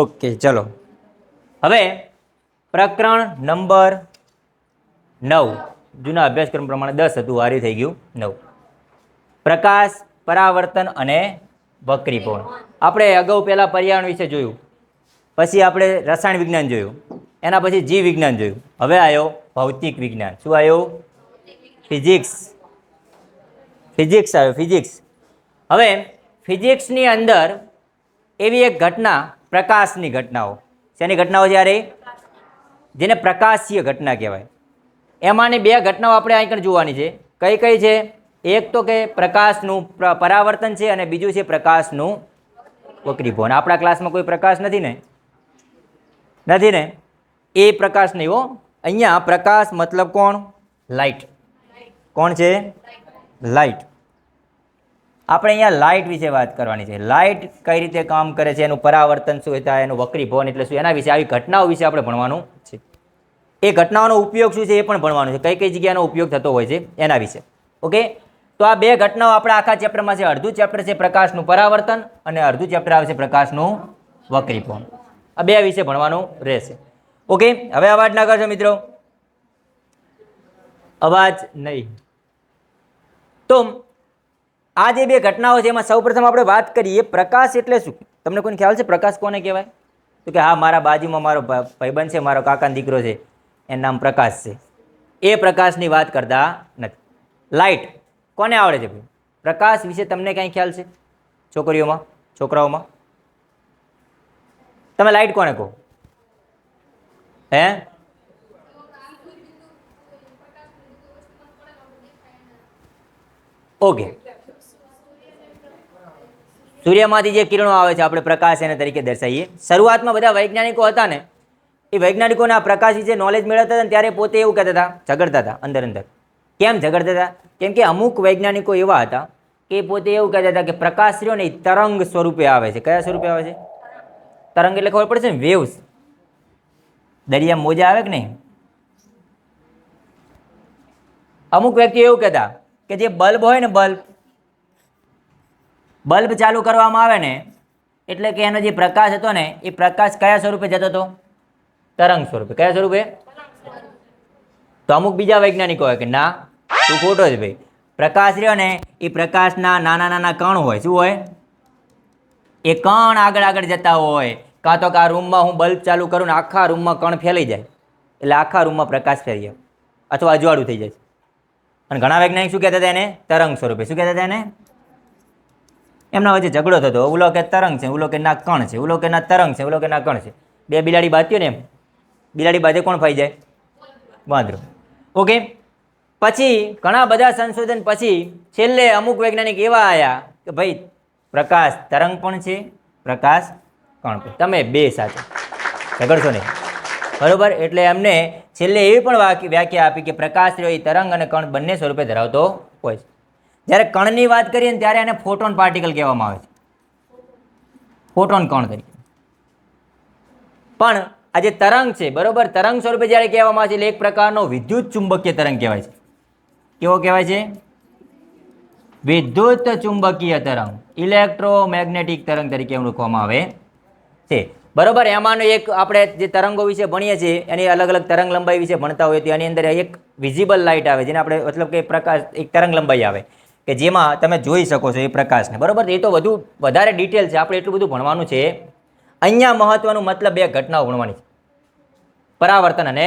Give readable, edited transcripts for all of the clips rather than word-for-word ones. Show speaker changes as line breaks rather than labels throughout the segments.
Okay ચલો હવે પ્રકરણ નંબર 9 જૂના અભ્યાસક્રમ પ્રમાણે 10 હતું, વારી થઈ ગયું 9. પ્રકાશ, પરાવર્તન અને વક્રીકોણ. આપણે અગાઉ પહેલા પર્યાવરણ વિશે જોયું, પછી આપણે રસાયણ વિજ્ઞાન જોયું, એના પછી જીવ વિજ્ઞાન જોયું, હવે આવ્યો ભૌતિક વિજ્ઞાન. શું આવ્યું? ફિઝિક્સ. ફિઝિક્સ આવ્યો, ફિઝિક્સ. હવે ફિઝિક્સની અંદર એવી એક ઘટના, પ્રકાશની ઘટનાઓ. શેની ઘટનાઓ છે યાર? જેને પ્રકાશીય ઘટના કહેવાય. એમાંની બે ઘટનાઓ આપણે અહીં જોવાની છે. કઈ કઈ છે? એક તો કે પ્રકાશનું પરાવર્તન છે અને બીજું છે પ્રકાશનું વક્રીભવન. આપણા ક્લાસમાં કોઈ પ્રકાશ નથી ને? નથી ને? એ પ્રકાશ નહીં હો. અહીંયા પ્રકાશ મતલબ કોણ? લાઇટ. કોણ છે? લાઇટ. આપણે અહીંયા લાઇટ વિશે વાત કરવાની છે. લાઇટ કઈ રીતે કામ કરે છે, એનું પરાવર્તન શું થાય, એનું વક્રીભવન એટલે શું, એના વિશે, આવી ઘટનાઓ વિશે આપણે ભણવાનું છે. એ ઘટનાઓનો ઉપયોગ શું છે એ પણ ભણવાનું છે. કઈ કઈ જગ્યાનો ઉપયોગ થતો હોય છે એના વિશે. ઓકે, તો આ બે ઘટનાઓ આપણા આખા ચેપ્ટરમાં છે. અડધું ચેપ્ટર છે પ્રકાશનું પરાવર્તન અને અડધું ચેપ્ટર આવે છે પ્રકાશનું વક્રીભવન. આ બે વિશે ભણવાનું રહેશે. ઓકે, હવે અવાજ ના કરજો મિત્રો, અવાજ નહીં. તો આ જે બે ઘટનાઓ છે એમાં સૌપ્રથમ આપણે વાત કરીએ પ્રકાશ એટલે શું. તમને કોઈને ખ્યાલ છે પ્રકાશ કોને કહેવાય? તો કે હા, મારા બાજુમાં મારો ભાઈબંધ છે, મારો કાકાનો દીકરો છે, એનું નામ પ્રકાશ છે. એ પ્રકાશની વાત કરતા નથી. લાઇટ કોને આવડે છે? પ્રકાશ વિશે તમને કંઈ ખ્યાલ છે? છોકરીઓમાં, છોકરાઓમાં? તમે લાઇટ કોને કહો? હે? ઓકે, સૂર્યમાંથી જે કિરણો આવે છે આપણે પ્રકાશ એના તરીકે દર્શાવીએ. શરૂઆતમાં બધા વૈજ્ઞાનિકો હતા ને, એ વૈજ્ઞાનિકોને આ પ્રકાશ વિશે નોલેજ મેળવતા હતા ને ત્યારે પોતે એવું કહેતા હતા, ઝઘડતા હતા અંદર અંદર. કેમ ઝઘડતા હતા? કેમ કે અમુક વૈજ્ઞાનિકો એવા હતા કે પોતે એવું કહેતા હતા કે પ્રકાશ રહ્યો ને એ તરંગ સ્વરૂપે આવે છે. કયા સ્વરૂપે આવે છે? તરંગ એટલે ખબર પડશે ને, વેવ્સ. દરિયા મોજા આવે કે નહીં? અમુક વ્યક્તિઓ એવું કહેતા કે જે બલ્બ હોય ને, બલ્બ ચાલુ કરવામાં આવે ને એટલે કે એનો જે પ્રકાશ હતો ને એ પ્રકાશ કયા સ્વરૂપે જતો હતો? તરંગ સ્વરૂપે. કયા સ્વરૂપે? તો અમુક બીજા વૈજ્ઞાનિકો હોય કે ના, તું ખોટો જ ભાઈ. પ્રકાશ રહ્યો ને એ પ્રકાશના નાના નાના કણ હોય. શું હોય? એ કણ આગળ આગળ જતા હોય. કાં તો કે આ રૂમમાં હું બલ્બ ચાલુ કરું ને આખા રૂમમાં કણ ફેલાઈ જાય, એટલે આખા રૂમમાં પ્રકાશ ફેરી જાય અથવા અજવાળું થઈ જાય. અને ઘણા વૈજ્ઞાનિક શું કહેતા હતા એને? તરંગ સ્વરૂપે. શું કહેતા હતા એને? એમના વચ્ચે ઝઘડો થતો. ઓલો કે તરંગ છે, ઓલો કે ના કણ છે, ઓલો કે ના તરંગ છે, ઓલો કે ના કણ છે. બે બિલાડી બાંધ્યો ને એમ, બિલાડી બાંધે કોણ ફાઈ જાય? વાંદરો. ઓકે, પછી ઘણા બધા સંશોધન પછી છેલ્લે અમુક વૈજ્ઞાનિક એવા આવ્યા કે ભાઈ પ્રકાશ તરંગ પણ છે, પ્રકાશ કણ પણ. તમે બે સાથે ઝઘડશો નહીં, બરોબર? એટલે એમને છેલ્લે એવી પણ વ્યાખ્યા આપી કે પ્રકાશ રહ્યો એ તરંગ અને કણ બંને સ્વરૂપે ધરાવતો હોય છે. જ્યારે કણની વાત કરીએ ને ત્યારે એને ફોટોન પાર્ટિકલ કહેવામાં આવે છે, ફોટોન કણ તરીકે. પણ આ જે તરંગ છે, બરોબર, તરંગ સ્વરૂપે જ્યારે કહેવામાં આવે છે એટલે એક પ્રકારનો વિદ્યુત ચુંબકીય તરંગ કહેવાય છે. કેવો કહેવાય છે? વિદ્યુત ચુંબકીય તરંગ, ઇલેક્ટ્રોમેગ્નેટિક તરંગ તરીકે ઓળખવામાં આવે છે. બરોબર, એમાંનો એક આપણે જે તરંગો વિશે ભણીએ છીએ એની અલગ અલગ તરંગ લંબાઈ વિશે ભણતા હોય તો એની અંદર એક વિઝિબલ લાઇટ આવે, જેને આપણે મતલબ કે પ્રકાશ, એક તરંગ લંબાઈ આવે કે જેમાં તમે જોઈ શકો છો એ પ્રકાશને. બરોબર, એ તો વધારે ડિટેલ છે, આપણે એટલું બધું ભણવાનું છે. અહીંયા મહત્વનું મતલબ બે ઘટનાઓ ભણવાની છે, પરાવર્તન અને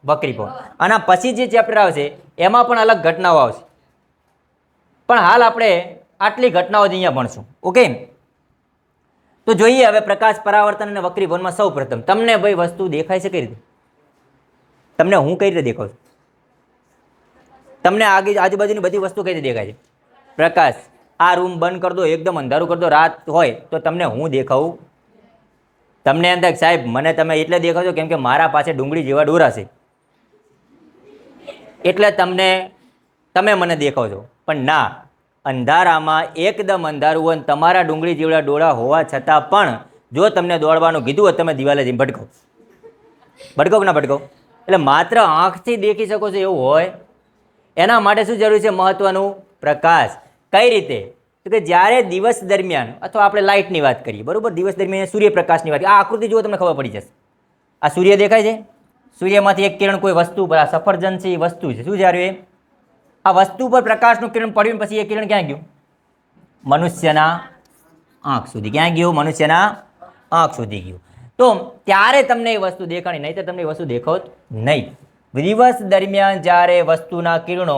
વક્રીભવન. અને પછી જે ચેપ્ટર આવશે એમાં પણ અલગ ઘટનાઓ આવશે, પણ હાલ આપણે આટલી ઘટનાઓ જ અહીંયા ભણશું. ઓકે, તો જોઈએ હવે પ્રકાશ, પરાવર્તન અને વક્રીભવનમાં સૌ પ્રથમ તમને ભાઈ વસ્તુ દેખાય છે કઈ રીતે? તમને હું કઈ રીતે દેખાઉં છું? તમને આજુબાજુની બધી વસ્તુ કઈ રીતે દેખાય છે? પ્રકાશ. આ રૂમ બંધ કરી દો, એકદમ અંધારું કરી દો, રાત હોય તો તમને હું દેખાવું? તમને એમ થાય સાહેબ મને તમે એટલે દેખાવ છો કેમ કે મારા પાસે ડુંગળી જેવા ડોરા છે એટલે તમે મને દેખાવ છો. પણ ના, અંધારામાં એકદમ અંધારું હોય તમારા ડુંગળી જેવડા ડોળા હોવા છતાં પણ જો તમને દોડવાનું કીધું હોય તમે દિવાલે જઈને ભટકો કે ના ભટકો? એટલે માત્ર આંખથી દેખી શકો છો એવું હોય? એના માટે શું જરૂરી છે? મહત્વનું પ્રકાશ. કઈ રીતે? તો કે જ્યારે દિવસ દરમિયાન અથવા આપણે લાઇટની વાત કરીએ, બરોબર, દિવસ દરમિયાન સૂર્યપ્રકાશની વાત, આ આકૃતિ જુઓ તમને ખબર પડી જશે. આ સૂર્ય દેખાય છે, સૂર્યમાંથી એક કિરણ કોઈ વસ્તુ પર, આ સફરજન છે એ વસ્તુ છે, શું જ્યારે આ વસ્તુ પર પ્રકાશનું કિરણ પડ્યું પછી એ કિરણ ક્યાં ગયું? મનુષ્યના આંખ સુધી. ક્યાં ગયું? મનુષ્યના આંખ સુધી ગયું. તો ત્યારે તમને એ વસ્તુ દેખાણી, નહીં તો તમને એ વસ્તુ દેખાત નહીં. દિવસ દરમિયાન જ્યારે વસ્તુના કિરણો,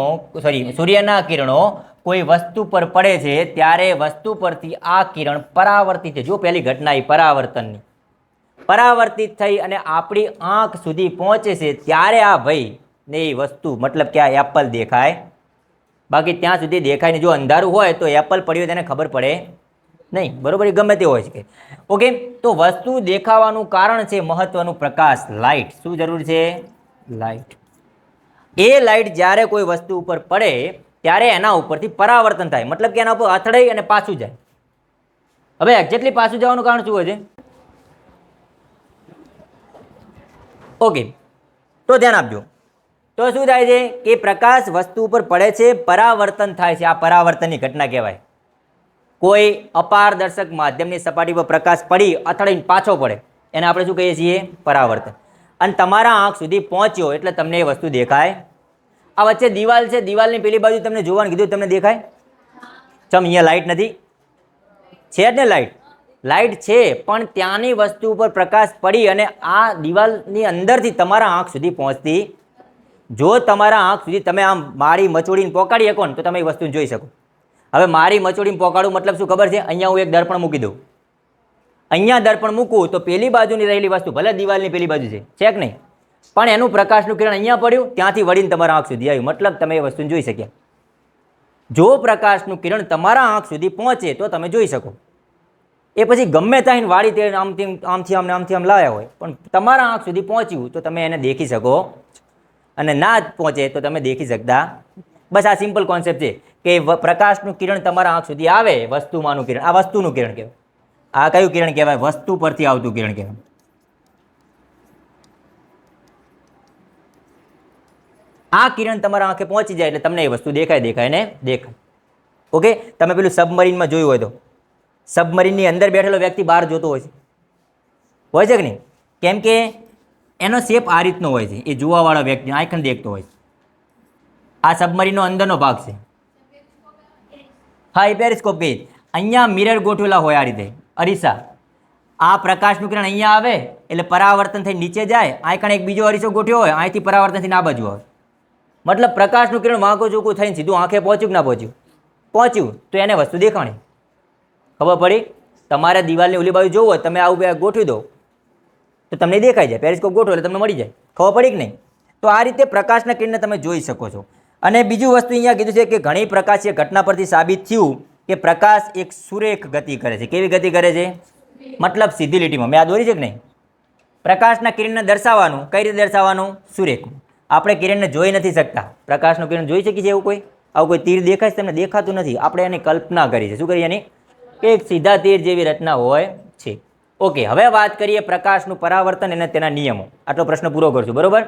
સૂર્યના કિરણો કોઈ વસ્તુ પર પડે છે ત્યારે વસ્તુ પરથી આ કિરણ પરાવર્તિત છે. જો પહેલી ઘટના એ પરાવર્તનની, પરાવર્તિત થઈ અને આપણી આંખ સુધી પહોંચે છે ત્યારે આ ભાઈ ને એ વસ્તુ, મતલબ કે આ એપલ દેખાય, બાકી ત્યાં સુધી દેખાય નહીં. જો અંધારું હોય તો એપલ પડ્યું તેને ખબર પડે નહીં, બરોબર, એ ગમે તે હોય છે. ઓકે, તો વસ્તુ દેખાવાનું કારણ છે મહત્વનું પ્રકાશ, લાઇટ. શું જરૂર છે? લાઇટ. એ લાઇટ જ્યારે કોઈ વસ્તુ ઉપર પડે ત્યારે એના ઉપરથી પરાવર્તન થાય, મતલબ કે એના ઉપર અથડાઈ અને પાછું જાય. હવે એક્ઝેક્ટલી પાછું જવાનું કારણ શું હોય છે? ઓકે, તો ધ્યાન આપજો. તો શું થાય છે કે પ્રકાશ વસ્તુ ઉપર પડે છે, પરાવર્તન થાય છે. આ પરાવર્તનની ઘટના કહેવાય. કોઈ અપારદર્શક માધ્યમની સપાટી પર પ્રકાશ પડી અથડાઈને પાછો પડે એને આપણે શું કહીએ છીએ? પરાવર્તન. અને તમારા આંખ સુધી પહોંચ્યો એટલે તમને એ વસ્તુ દેખાય. આ વચ્ચે દિવાલ છે, દિવાલની પેલી બાજુ તમને જોવાનું કીધું, તમને દેખાય? ચમ અહીંયા લાઇટ નથી? છે જ ને લાઇટ. લાઇટ છે, પણ ત્યાંની વસ્તુ ઉપર પ્રકાશ પડી અને આ દિવાલની અંદરથી તમારા આંખ સુધી પહોંચતી. જો તમારા આંખ સુધી તમે આમ મારી મચોડીને પોકાડી શકો ને તો તમે એ વસ્તુને જોઈ શકો. હવે મારી મચોડીને પોકાડું મતલબ શું ખબર છે? અહીંયા હું એક દર્પણ મૂકી દઉં, અહીંયા દર્પણ મૂકું તો પેલી બાજુની રહેલી વસ્તુ ભલે દિવાલની પેલી બાજુ છે કે નહીં, પણ એનું પ્રકાશનું કિરણ અહીંયા પડ્યું, ત્યાંથી વળીને તમારા આંખ સુધી આવ્યું, મતલબ તમે એ વસ્તુને જોઈ શક્યા. જો પ્રકાશનું કિરણ તમારા આંખ સુધી પહોંચે તો તમે જોઈ શકો. એ પછી ગમે ત્યાં વાળી તે આમથી આમ લાવ્યા હોય, પણ તમારા આંખ સુધી પહોંચ્યું તો તમે એને દેખી શકો, અને ના પહોંચે તો તમે દેખી શકતા. બસ આ સિમ્પલ કોન્સેપ્ટ છે કે પ્રકાશનું કિરણ તમારા આંખ સુધી આવે, વસ્તુમાંનું કિરણ, આ વસ્તુનું કિરણ કહેવાય. આ કયું કિરણ કહેવાય? વસ્તુ પરથી આવતું કિરણ કહેવાય. આ કિરણ તમારા આંખે પહોંચી જાય એટલે તમને એ વસ્તુ દેખાય ને દેખાય. ઓકે, તમે પેલું સબમરીનમાં જોયું હોય તો સબમરીનની અંદર બેઠેલો વ્યક્તિ બહાર જોતો હોય છે કે નહીં? કેમ કે એનો શેપ આ રીતનો હોય છે, એ જોવાવાળા વ્યક્તિ આંખને દેખતો હોય છે. આ સબમરીનનો અંદરનો ભાગ છે. હા, એ પેરિસ્કોપ કહે. અહીંયા મિરર ગોઠવેલા હોય આ રીતે, અરીસા. આ પ્રકાશનું કિરણ અહીંયા આવે એટલે પરાવર્તન થઈ નીચે જાય, આંખણે એક બીજો અરીસો ગોઠવ્યો હોય, અહીંથી પરાવર્તન થઈને આ બાજુ આવે, મતલબ પ્રકાશનું કિરણ વાંકો ચોખ્ખું થઈને સીધું આંખે પહોંચ્યું કે ના પહોંચ્યું? પહોંચ્યું તો એને વસ્તુ દેખાણી. ખબર પડી? તમારે દિવાલની ઓલી બાજુ જોવું હોય, તમે આવું ગોઠવી દો તો તમને દેખાઈ જાય. પેરિસ્કોપ ગોઠવો એટલે તમને મળી જાય. ખબર પડી કે નહીં? તો આ રીતે પ્રકાશના કિરણને તમે જોઈ શકો છો. અને બીજું વસ્તુ અહીંયા કીધું છે કે ઘણી પ્રકાશીય ઘટના પરથી સાબિત થયું કે પ્રકાશ એક સુરેખ ગતિ કરે છે. કેવી ગતિ કરે છે? મતલબ સીધી લીટીમાં. મેં આ દોરી છે કે નહીં? પ્રકાશના કિરણને દર્શાવવાનું કઈ રીતે દર્શાવવાનું? સુરેખ. આપણે કિરણને જોઈ નથી શકતા. પ્રકાશનું કિરણ જોઈ શકીએ છીએ એવું કોઈ? આવું કોઈ તીર દેખાય છે? તમને દેખાતું નથી. આપણે એની કલ્પના કરી છે. શું કરીએ એની? કે એક સીધા તીર જેવી રચના હોય છે. ઓકે, હવે વાત કરીએ પ્રકાશનું પરાવર્તન અને તેના નિયમો. આટલો પ્રશ્ન પૂરો કરશું, બરોબર?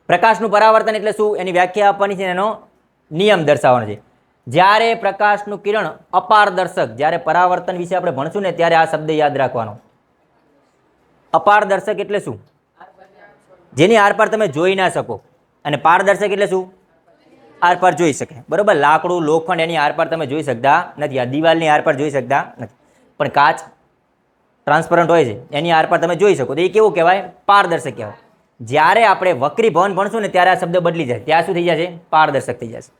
પ્રકાશનું પરાવર્તન એટલે શું? એની વ્યાખ્યા આપવાની છે, એનો નિયમ દર્શાવવાનો છે. જ્યારે પ્રકાશનું કિરણ અપારદર્શક, જ્યારે પરાવર્તન વિશે આપણે ભણશું ને ત્યારે આ શબ્દ યાદ રાખવાનો. અપારદર્શક એટલે શું? જેની આરપાર તમે જોઈ ના શકો. અને પારદર્શક એટલે શું? આરપાર જોઈ શકે, બરોબર? લાકડું, લોખંડ એની આરપાર તમે જોઈ શકતા નથી. આ દિવાલની આરપાર જોઈ શકતા નથી, પણ કાચ ટ્રાન્સપરન્ટ હોય છે, એની આરપાર તમે જોઈ શકો. તો એ કેવું કહેવાય? પારદર્શક કહેવાય. જ્યારે આપણે વક્રીભવન ભણશું ને ત્યારે આ શબ્દ બદલી જાય, ત્યાં શું થઈ જશે? પારદર્શક થઈ જશે.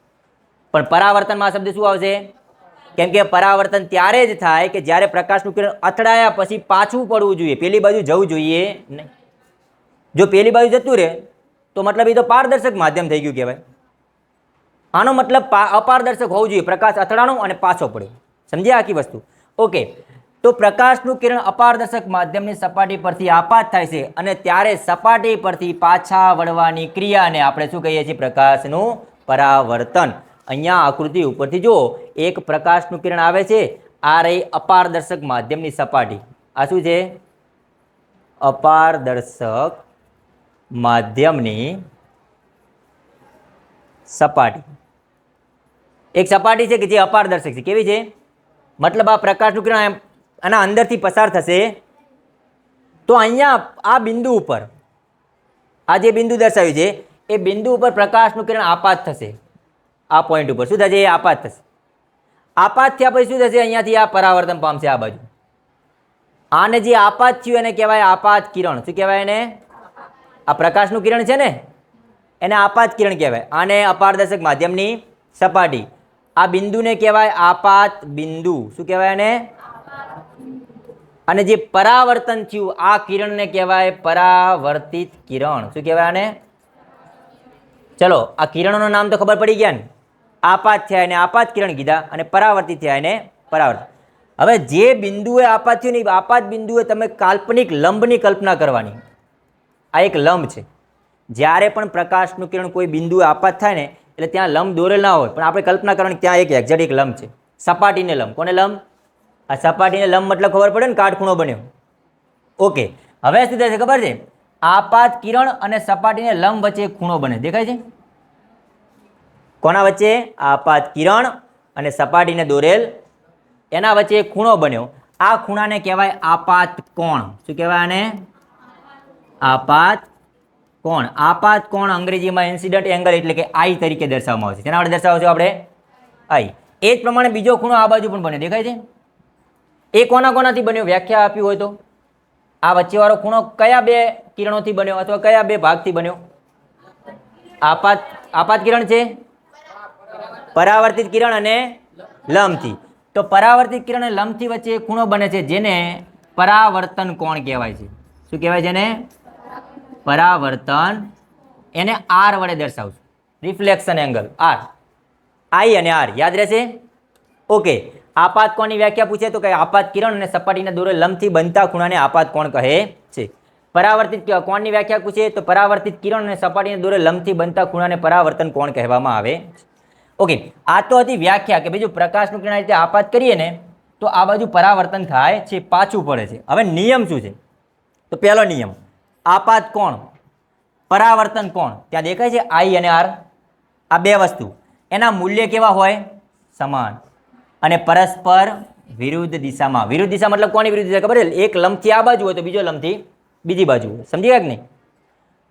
પણ પરાવર્તનમાં આ શબ્દ શું આવશે? કેમ કે પરાવર્તન ત્યારે જ થાય કે જ્યારે પ્રકાશનું કિરણ અથડાયા પછી પાછું પડવું જોઈએ, પેલી બાજુ જવું જોઈએ નહીં. જો પેલી બાજુ જતું રહે તો મતલબ એ તો પારદર્શક માધ્યમ થઈ ગયું કહેવાય. આનો મતલબ અપારદર્શક હોવું જોઈએ, પ્રકાશ અથડાણો અને પાછો પડ્યો. સમજ્યા આખી વસ્તુ? ઓકે, તો પ્રકાશનું કિરણ અપારદર્શક માધ્યમની સપાટી પરથી આપાત થાય છે અને ત્યારે સપાટી પરથી પાછા વળવાની ક્રિયાને આપણે શું કહીએ છીએ? પ્રકાશનું પરાવર્તન. અહીંયા આકૃતિ ઉપરથી જુઓ, એક પ્રકાશનું કિરણ આવે છે, આ રહી અપારદર્શક માધ્યમની સપાટી. આ શું છે? અપારદર્શક માધ્યમની સપાટી. એક સપાટી છે કે જે અપારદર્શક છે. કેવી છે? મતલબ આ પ્રકાશનું કિરણ આના અંદરથી પસાર થશે તો અહીંયા આ બિંદુ ઉપર આ જે બિંદુ દર્શાવ્યું છે એ બિંદુ ઉપર પ્રકાશનું કિરણ આપાત થશે. આ પોઈન્ટ ઉપર શું થશે? એ આપાત થશે. આપાત થયા પછી શું થશે? અહીંયાથી આ પરાવર્તન પામશે આ બાજુ. આને જે આપાત થયું એને કહેવાય આપાત કિરણ. શું કહેવાય એને? આ પ્રકાશનું કિરણ છે ને એને આપાત કિરણ કહેવાય. આને અપારદર્શક માધ્યમની સપાટી. આ બિંદુને કહેવાય આપાત બિંદુ. શું કહેવાય એને? અને જે પરાવર્તન થયું આ કિરણને કહેવાય પરાવર્તિત કિરણ. શું કહેવાય આને? ચલો આ કિરણોનું નામ તો ખબર પડી ગયા ને. આપાત થયા એને આપાત કિરણ કીધા અને પરાવર્તિત થયા એને પરાવર્તન. હવે જે બિંદુએ આપાત થયું ને આપાત બિંદુએ તમે કાલ્પનિક લંબની કલ્પના કરવાની. આ એક લંબ છે. જ્યારે પણ પ્રકાશનું કિરણ કોઈ બિંદુએ આપાત થાય ને એટલે ત્યાં લંબ દોરેલ ના હોય, પણ આપણે કલ્પના કરવાની ત્યાં એક એક્ઝેક્ટ એક લંબ છે. સપાટીને લંબ. કોને લંબ? આ સપાટીને લંબ મતલબ ખબર પડે ને, કાટખૂણો બન્યો. ઓકે, હવે શું થશે ખબર છે? આપાત કિરણ અને સપાટીને લંબ વચ્ચે એક ખૂણો બને. દેખાય છે? કોના વચ્ચે? આપાત કિરણ અને સપાટીને દોરેલ એના વચ્ચે એક ખૂણો બન્યો. આ ખૂણાને કહેવાય આપાત કોણ. શું કહેવાય આને? આપાત કોણ. આપાત કોણ અંગ્રેજીમાં ઇન્સિડન્ટ એંગલ એટલે કે આઈ તરીકે દર્શાવવામાં આવે છે. તેના વડે દર્શાવશો આપણે આઈ. એ જ પ્રમાણે બીજો ખૂણો આ બાજુ પણ બન્યો. દેખાય છે? એ કોના કોનાથી બન્યો? વ્યાખ્યા આપી હોય તો આ વચ્ચેવાળો ખૂણો કયા બે કિરણોથી બન્યો અથવા કયા બે ભાગથી બન્યો? આપાત કિરણ છે, પરાવર્તિત કિરણ અને લંબથી. તો પરાવર્તિત કિરણ અને લંબથી વચ્ચે એક ખૂણો બને છે જેને પરાવર્તન કોણ કહેવાય છે. શું કહેવાય છે એને? પરાવર્તન. એને આર વડે દર્શાવશું. Reflection angle R. આઈ અને આર યાદ રહેશે? ઓકે. આપાત કોણની વ્યાખ્યા પૂછે તો કે આપાત કિરણ અને સપાટીના દોરેલ લંબથી બનતા ખૂણાને આપાત કોણ કહે છે. પરાવર્તિત કોણની વ્યાખ્યા પૂછે તો પરાવર્તિત કિરણ અને સપાટીના દોરેલ લંબથી બનતા ખૂણાને પરાવર્તન કોણ કહેવામાં આવે છે. ઓકે, આ તો હતી વ્યાખ્યા કે બીજું પ્રકાશનું કિરણ આ રીતે આપાત કરીએ ને તો આ બાજુ પરાવર્તન થાય છે, પાછું પડે છે. હવે નિયમ શું છે? તો પહેલો નિયમ, આપાત કોણ પરાવર્તન કોણ ત્યાં દેખાય છે આઈ અને આર. આ બે વસ્તુ એના મૂલ્ય કેવા હોય? સમાન અને પરસ્પર વિરુદ્ધ દિશામાં. વિરુદ્ધ દિશા મતલબ કોની વિરુદ્ધ દિશા ખબર છે? એક લંબથી આ બાજુ હોય તો બીજો લંબથી બીજી બાજુ હોય. સમજી ગયા કે નહીં?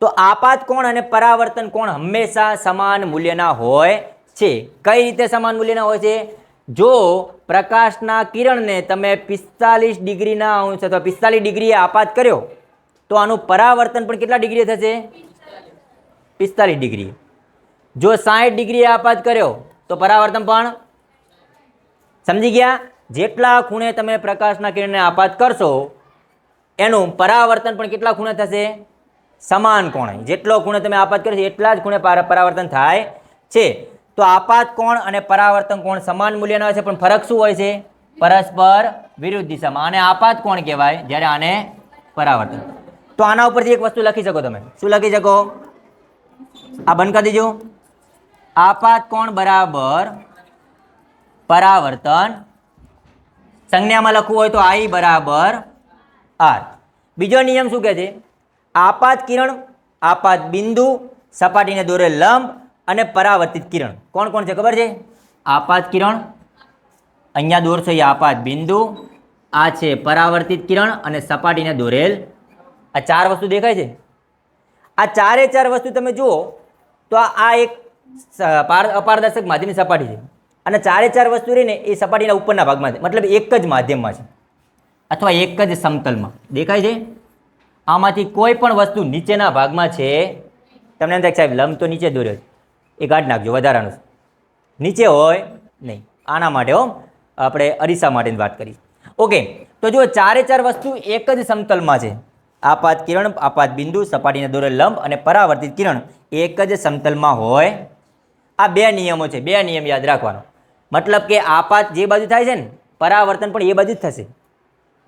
તો આપાત કોણ અને પરાવર્તન કોણ હંમેશા સમાન મૂલ્યના હોય છે. કઈ રીતે સમાન મૂલ્યના હોય છે? જો પ્રકાશના કિરણને તમે 45 ડિગ્રીના અંશ અથવા 45 ડિગ્રીએ આપાત કર્યો તો આનું પરાવર્તન પણ કેટલા ડિગ્રીએ થશે? 45 ડિગ્રી. જો 60 ડિગ્રીએ આપાત કર્યો તો પરાવર્તન પણ. સમજી ગયા? જેટલા ખૂણે તમે પ્રકાશના કિરણને આપાત કરશો એનું પરાવર્તન પણ કેટલા ખૂણે થશે? સમાન કોણે. જેટલો ખૂણે તમે આપાત કરશો એટલા જ ખૂણે પરાવર્તન થાય છે. તો આપાત કોણ અને પરાવર્તન કોણ સમાન મૂલ્યના હોય છે, પણ ફરક શું હોય છે? પરસ્પર વિરુદ્ધ દિશામાં. આને આપાત કોણ કહેવાય જ્યારે આને પરાવર્તન. તો આના ઉપરથી એક વસ્તુ લખી શકો તમે. શું લખી શકો? આ બંધ કરી દેજો. આપાત કોણ બરાબર પરાવર્તન. સંજ્ઞામાં લખવું હોય તો આઈ બરાબર આર. બીજો નિયમ શું કહે છે? આપાત કિરણ, આપાત બિંદુ, સપાટીને દોરેલ લંબ અને પરાવર્તિત કિરણ. કોણ કોણ છે ખબર છે? આપાત કિરણ, અહીંયા દોરશો એ આપાત બિંદુ, આ છે પરાવર્તિત કિરણ અને સપાટીને દોરેલ. આ ચાર વસ્તુ દેખાય છે. આ ચારે ચાર વસ્તુ તમે જુઓ તો આ એક અપારદર્શક માધ્યમની સપાટી છે અને ચારે ચાર વસ્તુ રહીને એ સપાટીના ઉપરના ભાગમાં છે, મતલબ એક જ માધ્યમમાં છે અથવા એક જ સમતલમાં દેખાય છે. આમાંથી કોઈ પણ વસ્તુ નીચેના ભાગમાં છે. તમને એમ થાય સાહેબ લંબ તો નીચે દોર્યો છે, એ કાઢી નાખજો, વધારાનું નીચે હોય નહીં. આના માટે આપણે અરીસા માટેની વાત કરી. ઓકે, તો જો ચારે ચાર વસ્તુ એક જ સમતલમાં છે. આપાત કિરણ, આપાત બિંદુ, સપાટીને દોરેલ લંબ અને પરાવર્તિત કિરણ એક જ સમતલમાં હોય. આ બે નિયમો છે. બે નિયમ યાદ રાખવાનો. મતલબ કે આપાત જે બાજુ થાય છે ને પરાવર્તન પણ એ બાજુ જ થશે.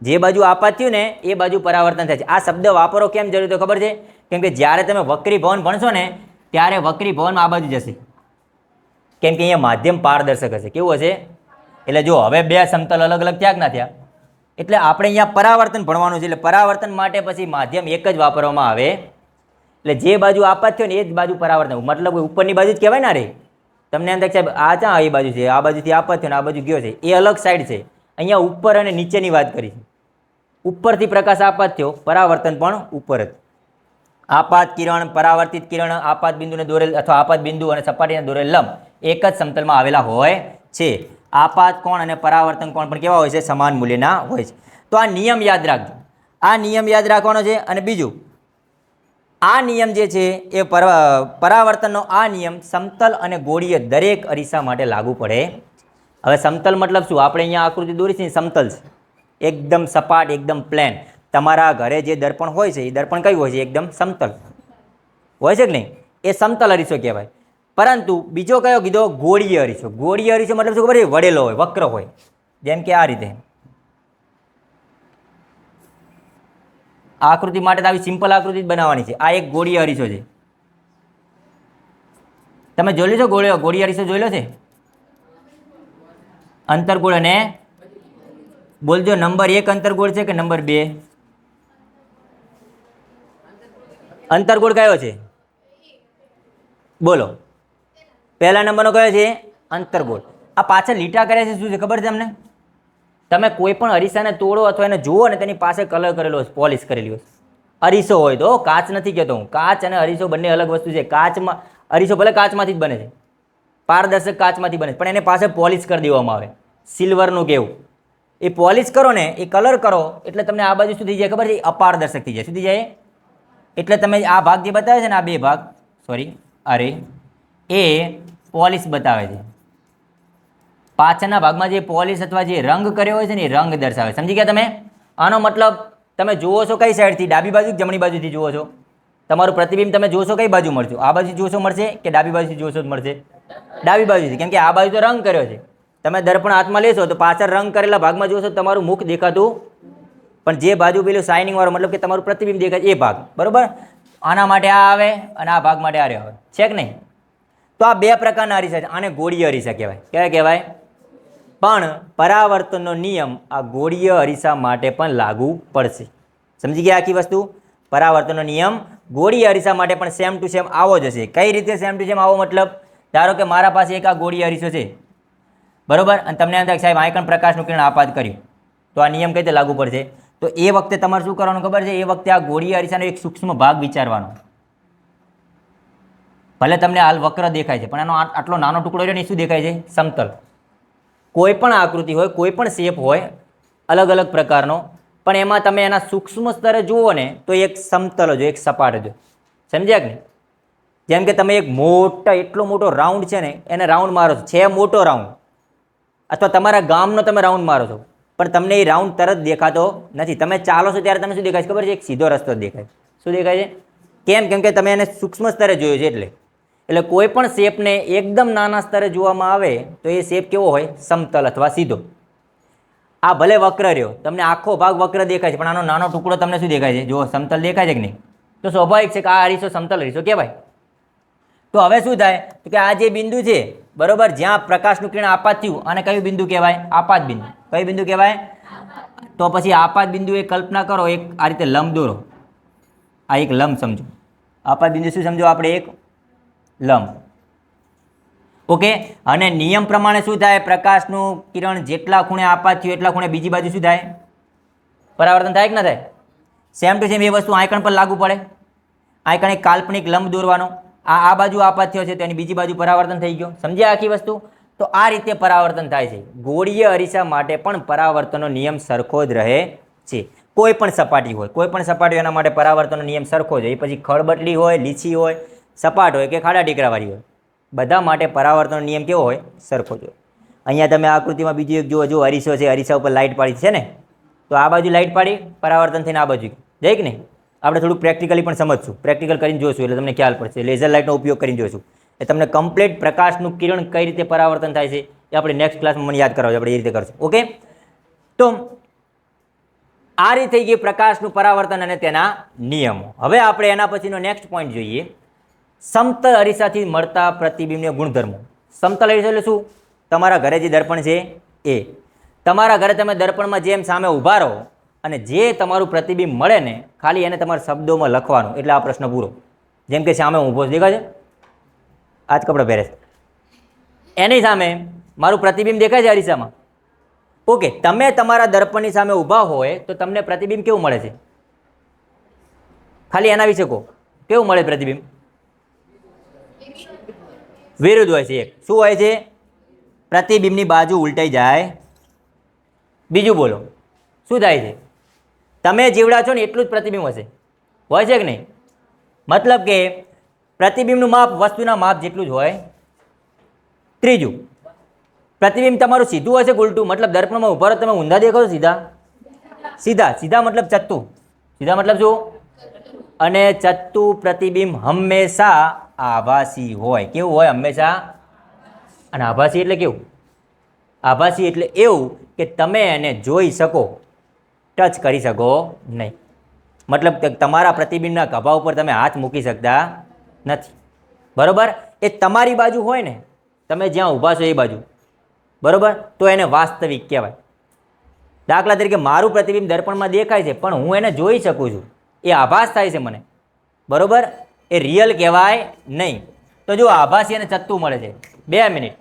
જે બાજુ આપાત થયું ને એ બાજુ પરાવર્તન થાય છે. આ શબ્દ વાપરો કેમ જરૂર તો ખબર છે? કેમ કે જ્યારે તમે વક્રી ભવન ભણશો ને ત્યારે વક્રી ભવન આ બાજુ જશે. કેમ કે અહીંયા માધ્યમ પારદર્શક હશે. કેવું હશે? એટલે જો હવે બે સમતલ અલગ અલગ થયા કે ના થયા? એટલે આપણે અહીંયા પરાવર્તન ભણવાનું છે. એટલે પરાવર્તન માટે પછી માધ્યમ એક જ વાપરવામાં આવે. એટલે જે બાજુ આપાત થયો ને એ જ બાજુ પરાવર્તન, મતલબ ઉપરની બાજુ જ કહેવાય ને. રે તમને એમ થાય સાહેબ આ ક્યાં એ બાજુ છે, આ બાજુથી આપાત થયો ને આ બાજુ ગયો છે, એ અલગ સાઈડ છે. અહીંયા ઉપર અને નીચેની વાત કરી છે. ઉપરથી પ્રકાશ આપાત થયો, પરાવર્તન પણ ઉપર જ. આપાત કિરણ, પરાવર્તિત કિરણ આપાત બિંદુને દોરેલ અથવા આપાત બિંદુ અને સપાટીને દોરેલ લંબ એક જ સમતલમાં આવેલા હોય છે. આપાત કોણ અને પરાવર્તન કોણ પણ કેવા હોય છે? સમાન મૂલ્યના હોય છે. તો આ નિયમ યાદ રાખજો, આ નિયમ યાદ રાખવાનો છે. અને બીજું, આ નિયમ જે છે એ પરાવર્તનનો આ નિયમ સમતલ અને ગોળીય દરેક અરીસા માટે લાગુ પડે. હવે સમતલ મતલબ શું? આપણે અહીંયા આકૃતિ દોરી છે સમતલ છે, એકદમ સપાટ, એકદમ પ્લેન. તમારા ઘરે જે દર્પણ હોય છે એ દર્પણ કયું હોય છે? એકદમ સમતલ હોય છે કે નહીં? એ સમતલ અરીસો કહેવાય. પરંતુ બીજો કયો કીધો? ગોળીય અરીસો. ગોળીય અરીસો મતલબ શું ખબર છે? વળેલો હોય, વક્ર હોય, જેમ કે આ રીતે. આકૃતિ માટે તો આવી સિમ્પલ આકૃતિ જ બનાવવાની છે. આ એક ગોળીય અરીસો છે. તમે જોઈ લો છો ગોળીય અરીસો જોઈ લો છે? અંતરગોળ અને બોલજો, નંબર 1 અંતરગોળ છે કે નંબર 2? અંતરગોળ કયો છે? બોલો, પહેલા નંબરનો કયો છે? અંતરગોળ. આ પાછળ લીટા કર્યા છે શું છે ખબર છે તમને? તમે કોઈ પણ અરીસાને તોડો અથવા એને જુઓ ને તેની પાસે કલર કરેલો હોય, પોલિશ કરેલી હોય. અરીસો હોય તો, કાચ નથી કહેતો હું. કાચ અને અરીસો બંને અલગ વસ્તુ છે. કાચમાં અરીસો ભલે કાચમાંથી જ બને છે, પારદર્શક કાચમાંથી બને છે, પણ એને પાસે પોલિશ કરી દેવામાં આવે, સિલ્વરનું કેવું. એ પોલિશ કરો ને, એ કલર કરો એટલે તમને આ બાજુ શું થઈ જાય ખબર છે? અપારદર્શક થઈ જાય. શું થઈ જાય? એટલે તમે આ ભાગ જે બતાવે છે ને, આ બે ભાગ, સોરી અરે, એ પોલિશ બતાવે છે. પાછળના ભાગમાં જે પોલિશ અથવા જે રંગ કર્યો હોય છે ને એ રંગ દર્શાવે. સમજી ગયા તમે? આનો મતલબ તમે જુઓ છો કઈ સાઈડથી? ડાબી બાજુ કે જમણી બાજુથી જુઓ છો? તમારું પ્રતિબિંબ તમે જોશો કઈ બાજુ મળશે? આ બાજુ જોશો મળશે કે ડાબી બાજુથી જોશો મળશે? ડાબી બાજુથી, કેમ કે આ બાજુ તો રંગ કર્યો છે. તમે દર્પણ હાથમાં લેશો તો પાછળ રંગ કરેલા ભાગમાં જોશો તમારું મુખ દેખાતું, પણ જે બાજુ પેલું શાઇનિંગ વાળો મતલબ કે તમારું પ્રતિબિંબ દેખાય એ ભાગ, બરોબર? આના માટે આ આવે અને આ ભાગ માટે આ આવે, છે કે નહીં? તો આ બે પ્રકારના અરીસા છે. આને ગોળીય અરીસા કહેવાય. કયા કહેવાય? પણ પરાવર્તનનો નિયમ આ ગોળીય અરીસા માટે પણ લાગુ પડશે. સમજી ગયા આખી વસ્તુ? પરાવર્તનનો નિયમ ગોળીય અરીસા માટે પણ સેમ ટુ સેમ આવો જ હશે. કઈ રીતે સેમ ટુ સેમ આવો? મતલબ ધારો કે મારા પાસે એક આ ગોળીય અરીસો છે, બરોબર, અને તમને એમ થાય સાહેબ આ પણ પ્રકાશનું કિરણ આપાત કર્યું, તો આ નિયમ કઈ રીતે લાગુ પડશે? તો એ વખતે તમારે શું કરવાનું ખબર છે? એ વખતે આ ગોળીય અરીસાનો એક સૂક્ષ્મ ભાગ વિચારવાનો. ભલે તમને હાલ વક્ર દેખાય છે, પણ એનો આટલો નાનો ટુકડો રહ્યો ને શું દેખાય છે? સમતલ. કોઈ પણ આકૃતિ હોય, કોઈ પણ શેપ હોય અલગ અલગ પ્રકારનો, પણ એમાં તમે એના સૂક્ષ્મ સ્તરે જુઓ ને તો એક સમતલ જ, એક સપાટ જ. સમજ્યા કે નહીં? જેમ કે તમે એક મોટા, એટલો મોટો રાઉન્ડ છે ને, એને રાઉન્ડ મારો છો, છે મોટો રાઉન્ડ, અથવા તમારા ગામનો તમે રાઉન્ડ મારો છો, પણ તમને એ રાઉન્ડ તરત દેખાતો નથી. તમે ચાલો છો ત્યારે તમે શું દેખાય છે ખબર છે? એક સીધો રસ્તો જ દેખાય. શું દેખાય છે? કેમ? કેમ કે તમે એને સૂક્ષ્મ સ્તરે જોયો છે એટલે. એટલે કોઈ પણ શેપને એકદમ નાના સ્તરે જોવામાં આવે તો એ શેપ કેવો હોય? સમતલ અથવા સીધો. આ ભલે વક્ર રહ્યો, તમને આખો ભાગ વક્ર દેખાય છે, પણ આનો નાનો ટુકડો તમને શું દેખાય છે? જો સમતલ દેખાય છે કે નહીં? તો સ્વાભાવિક છે કે આ અરીસો સમતલ અરીસો કહેવાય. તો હવે શું થાય કે આ જે બિંદુ છે, બરોબર, જ્યાં પ્રકાશનું કિરણ આપાત થયું, અને કયું બિંદુ કહેવાય? આપાત બિંદુ. કયું બિંદુ કહેવાય? તો પછી આપાત બિંદુ એ કલ્પના કરો, એક આ રીતે લંબ દોરો. આ એક લંબ સમજો. આપાત બિંદુ શું સમજો આપણે? એક લંબ. ઓકે. અને નિયમ પ્રમાણે શું થાય? પ્રકાશનું કિરણ જેટલા ખૂણે આપાત થયું એટલા ખૂણે બીજી બાજુ શું થાય? પરાવર્તન થાય કે ના થાય? સેમ ટુ સેમ એ વસ્તુ આયકણ પર લાગુ પડે. આયકણ એક કાલ્પનિક લંબ દોરવાનો. આ બાજુ આપાત થયો છે તો એની બીજી બાજુ પરાવર્તન થઈ ગયો. સમજ્યા આખી વસ્તુ? તો આ રીતે પરાવર્તન થાય છે. ગોળીય અરીસા માટે પણ પરાવર્તનનો નિયમ સરખો જ રહે છે. કોઈ પણ સપાટી હોય, કોઈ પણ સપાટી એના માટે પરાવર્તનનો નિયમ સરખો છે. એ પછી ખળબટલી હોય, લીચી હોય, સપાટ હોય કે ખાડા ટીકરાવાળી હોય, બધા માટે પરાવર્તનનો નિયમ કેવો હોય? સરખો જ હોય. અહીંયા તમે આકૃતિમાં બીજું એક જુઓ, અરીસો છે, અરીસા ઉપર લાઇટ પાડી છે ને, તો આ બાજુ લાઇટ પાડી, પરાવર્તન થઈને આ બાજુ જાય કે નહીં? આપણે થોડુંક પ્રેક્ટિકલી પણ સમજશું, પ્રેક્ટિકલ કરીને જોઈશું એટલે તમને ખ્યાલ પડશે. લેઝર લાઇટનો ઉપયોગ કરીને જોઈશું એ તમને કમ્પ્લીટ પ્રકાશનું કિરણ કઈ રીતે પરાવર્તન થાય છે એ આપણે નેક્સ્ટ ક્લાસમાં મને યાદ કરાવજો, આપણે એ રીતે કરશું. ઓકે. તો આ રીતે થઈ ગઈ પ્રકાશનું પરાવર્તન અને તેના નિયમો. હવે આપણે એના પછીનો નેક્સ્ટ પોઈન્ટ જોઈએ, સમતલ અરીસાથી મળતા પ્રતિબિંબના ગુણધર્મો. સમતલ અરીસો એટલે શું? તમારા ઘરે જે દર્પણ છે એ, તમારા ઘરે તમે દર્પણમાં જેમ સામે ઊભા રહો અને જે તમારું પ્રતિબિંબ મળે ને, ખાલી એને તમારા શબ્દોમાં લખવાનું, એટલે આ પ્રશ્ન પૂરો. જેમ કે સામે ઊભો દેખાય છે, આ જ કપડાં પહેરે છે, એની સામે મારું પ્રતિબિંબ દેખાય છે અરીસામાં. ઓકે, તમે તમારા દર્પણની સામે ઊભા હોય તો તમને પ્રતિબિંબ કેવું મળે છે? ખાલી એના વિશે કહો, કેવું મળે પ્રતિબિંબ? વિરુદ્ધ હોય છે. એક શું હોય છે? પ્રતિબિંબની બાજુ ઉલટાઈ જાય. બીજું બોલો, શું થાય છે? તમે જીવડા છો ને એટલું જ પ્રતિબિંબ હશે, હોય છે કે નહીં? મતલબ કે પ્રતિબિંબનું માપ વસ્તુના માપ જેટલું જ હોય. ત્રીજું, પ્રતિબિંબ તમારું સીધું હશે કે ઉલટું? મતલબ દર્પણમાં ઊભા રહો તમે ઊંધા દેખો છો સીધા? સીધા. સીધા મતલબ ચત્તુ. સીધા મતલબ શું? અને ચત્તુ પ્રતિબિંબ હંમેશા આભાસી હોય. કેવું હોય? હંમેશા. અને આભાસી એટલે કેવું? આભાસી એટલે એવું કે તમે એને જોઈ શકો, ટચ કરી શકો નહીં. મતલબ કે તમારા પ્રતિબિંબના ખભા ઉપર તમે હાથ મૂકી શકતા નથી. બરોબર? એ તમારી બાજુ હોય ને, તમે જ્યાં ઊભા છો એ બાજુ, બરોબર, તો એને વાસ્તવિક કહેવાય. દાખલા તરીકે મારું પ્રતિબિંબ દર્પણમાં દેખાય છે પણ હું એને જોઈ શકું છું, એ આભાસ થાય છે મને, બરોબર, એ રિયલ કહેવાય નહીં. તો જો આભાસી અને ચત્તુ મળે છે. 2 મિનિટ.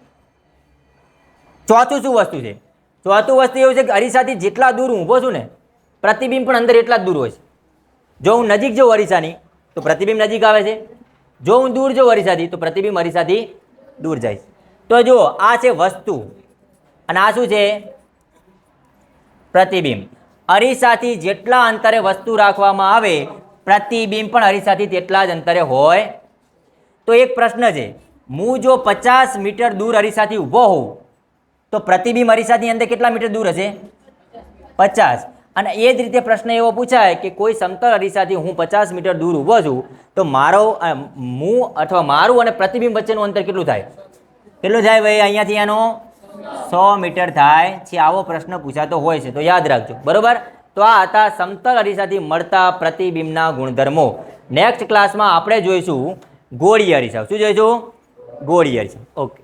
ચોથું શું વસ્તુ છે? ચોથું વસ્તુ એવું છે કે અરીસાથી જેટલા દૂર ઊભો છું ને, પ્રતિબિંબ પણ અંદર એટલા જ દૂર હોય છે. જો હું નજીક જાઉં અરીસાની તો પ્રતિબિંબ નજીક આવે છે, જો હું દૂર જાઉં અરીસાથી તો પ્રતિબિંબ અરીસાથી દૂર જાય છે. તો જો આ છે વસ્તુ અને આ શું છે? પ્રતિબિંબ. અરીસાથી જેટલા અંતરે વસ્તુ રાખવામાં આવે પ્રતિબિંબ પણ અરીસાથી તેટલા જ અંતરે હોય. તો એક પ્રશ્ન છે, હું જો 50 મીટર દૂર અરીસાથી ઊભો હોઉં તો પ્રતિબિંબ અરીસાની અંદર કેટલા મીટર દૂર હશે? 50. અને એ જ રીતે પ્રશ્ન એવો પૂછાય કે કોઈ સમતલ અરીસાથી હું 50 મીટર દૂર ઊભો છું તો હું અથવા મારું અને પ્રતિબિંબ વચ્ચેનું અંતર કેટલું થાય? કેટલું થાય ભાઈ? અહીંયાથી એનો 100 મીટર થાય છે. આવો પ્રશ્ન પૂછાતો હોય છે, તો યાદ રાખજો. બરોબર? તો આ હતા સમતલ અરીસાથી મળતા પ્રતિબિંબના ગુણધર્મો. નેક્સ્ટ ક્લાસમાં આપણે જોઈશું ગોળીય અરીસા. શું જોઈશું? ગોળીય અરીસા. ઓકે.